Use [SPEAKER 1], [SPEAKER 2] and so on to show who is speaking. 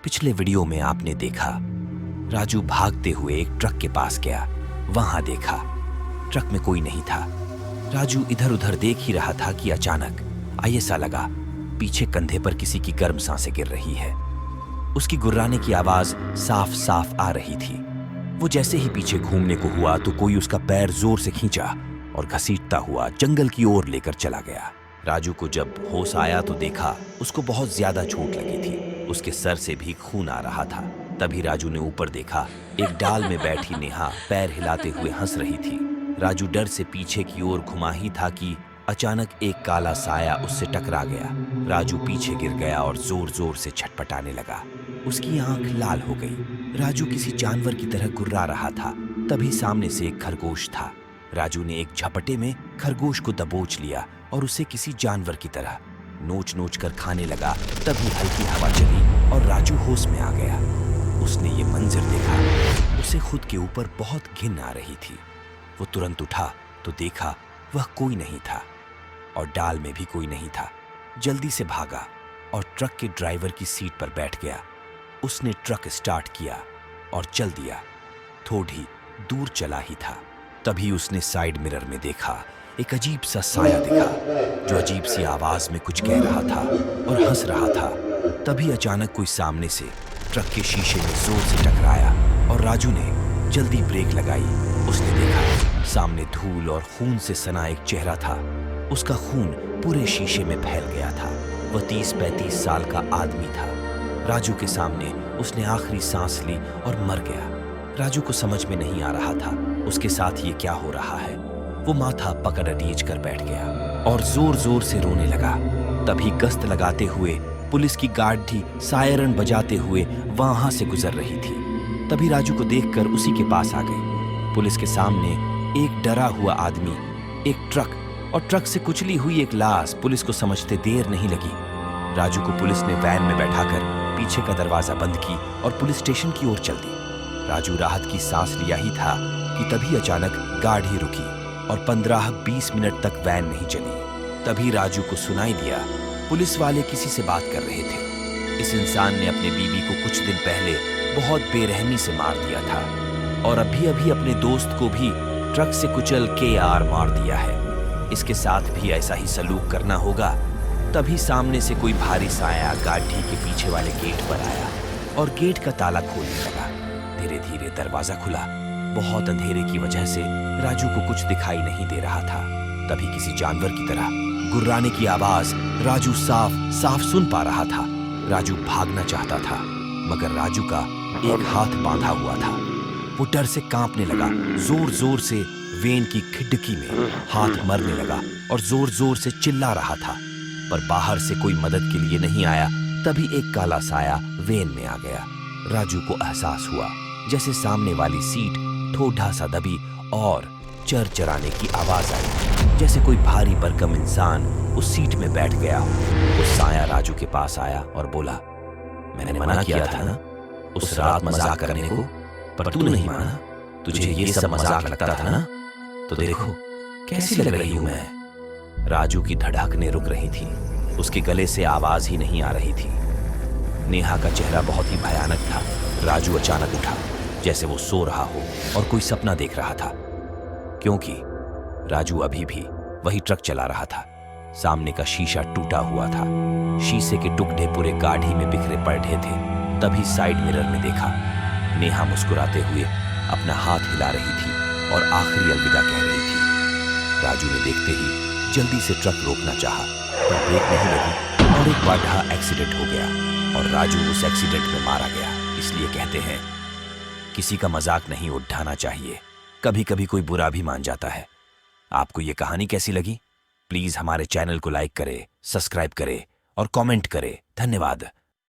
[SPEAKER 1] पिछले वीडियो में आपने देखा राजू भागते हुए एक ट्रक के पास गया। वहां देखा ट्रक में कोई नहीं था। राजू इधर उधर देख ही रहा था कि अचानक ऐसा लगा पीछे कंधे पर किसी की गर्म सांसें गिर रही है। उसकी गुर्राने की आवाज साफ साफ आ रही थी। वो जैसे ही पीछे घूमने को हुआ तो कोई उसका पैर जोर से खींचा और घसीटता हुआ जंगल की ओर लेकर चला गया। राजू को जब होश आया तो देखा उसको बहुत ज्यादा चोट लगी थी। उसके सर से भी खून आ रहा था। तभी राजू ने ऊपर देखा, एक डाल में बैठी नेहा पैर हिलाते हुए हंस रही थी। राजू डर से पीछे की ओर घुमा ही था कि अचानक एक काला साया उससे टकरा गया। राजू पीछे गिर गया और जोर जोर से छटपटाने लगा। उसकी आंख लाल हो गई। राजू किसी जानवर की तरह गुर्रा रहा था। तभी सामने से एक खरगोश था। राजू ने एक झपटे में खरगोश को दबोच लिया और उसे किसी जानवर की तरह नोच नोच कर खाने लगा। तभी हल्की हवा चली और राजू होश में आ गया। उसने ये मंजर देखा। उसे खुद के ऊपर बहुत घिन आ रही थी। वो तुरंत उठा तो देखा वह कोई नहीं था और डाल में भी कोई नहीं था। जल्दी से भागा और ट्रक के ड्राइवर की सीट पर बैठ गया। उसने ट्रक स्टार्ट किया और चल दिया। थोड़ी दूर चला ही था, तभी उसने साइड मिरर में देखा एक अजीब सा साया दिखा जो अजीब सी आवाज में कुछ कह रहा था और हंस रहा था। तभी अचानक कोई सामने से ट्रक के शीशे में जोर से टकराया और राजू ने जल्दी ब्रेक लगाई। उसने देखा सामने धूल और खून से सना एक चेहरा था। उसका खून पूरे शीशे में फैल गया था। वह 30-35 साल का आदमी था। राजू के सामने उसने आखिरी सांस ली और मर गया। राजू को समझ में नहीं आ रहा था उसके साथ ये क्या हो रहा है। वो माथा पकड़ अड़ीच कर बैठ गया और जोर जोर से रोने लगा। तभी गश्त लगाते हुए पुलिस की गाड़ी सायरन बजाते हुए वहां से गुजर रही थी। तभी राजू को देखकर उसी के पास आ गई। पुलिस के सामने एक डरा हुआ आदमी, एक ट्रक और ट्रक से कुचली हुई एक लाश। पुलिस को समझते देर नहीं लगी। राजू को पुलिस ने वैन में बैठाकर पीछे का दरवाजा बंद की और पुलिस स्टेशन की ओर चल दी। राजू राहत की सांस लिया ही था कि तभी अचानक गाड़ी रुकी और 15-20 मिनट तक वैन नहीं चली। तभी राजू को सुनाई दिया पुलिस वाले किसी से बात कर रहे थे। इस इंसान ने अपने बीबी को कुछ दिन पहले बहुत बेरहमी से मार दिया था और अभी अभी अपने दोस्त को भी ट्रक से कुचल के मार दिया है। इसके साथ भी ऐसा ही सलूक करना होगा। तभी सामने से कोई भारी साया गाड़ी के पीछे वाले गेट पर आया और गेट का ताला खोलने लगा। धीरे धीरे दरवाजा खुला। बहुत अंधेरे की वजह से राजू को कुछ दिखाई नहीं दे रहा था। तभी किसी जानवर की तरह गुर्राने की आवाज राजू साफ साफ सुन पा रहा था। राजू भागना चाहता था मगर राजू का एक हाथ बांधा हुआ था। वो डर से कांपने लगा। जोर जोर से वेन की खिड़की में हाथ मरने लगा और जोर जोर से चिल्ला रहा था, पर बाहर से कोई मदद के लिए नहीं आया। तभी एक काला साया वेन में आ गया। राजू को एहसास हुआ जैसे सामने वाली सीट ठोठा सा दबी और चरचराने की आवाज आई, जैसे कोई भारी भरकम इंसान उस सीट में बैठ गया हो। उस साया राजू के पास आया और बोला, मैंने मना किया था ना उस रात मजाक करने को, पर तू नहीं माना। तुझे ये सब मजाक लगता था ना, तो देखो कैसी लग रही हूं मैं। राजू की धड़कनें रुक रही थी। उसके गले से आवाज ही नहीं आ रही थी। नेहा का चेहरा बहुत ही भयानक था। राजू अचानक उठा जैसे वो सो रहा हो और कोई सपना देख रहा था, क्योंकि राजू अभी भी वही ट्रक चला रहा था। सामने का शीशा टूटा हुआ था। शीशे के टुकड़े पूरे गाड़ी में बिखरे पड़े थे। तभी साइड मिरर में देखा नेहा मुस्कुराते हुए अपना हाथ हिला रही थी और आखिरी अलविदा कह रही थी। राजू ने देखते ही जल्दी से ट्रक रोकना चाहा, पर ब्रेक नहीं लगी और एक बड़ा एक्सीडेंट हो गया और राजू उस एक्सीडेंट में मारा गया। इसलिए कहते हैं किसी का मजाक नहीं उठाना चाहिए। कभी कभी कोई बुरा भी मान जाता है। आपको ये कहानी कैसी लगी? प्लीज हमारे चैनल को लाइक करें, सब्सक्राइब करें और कमेंट करें। धन्यवाद।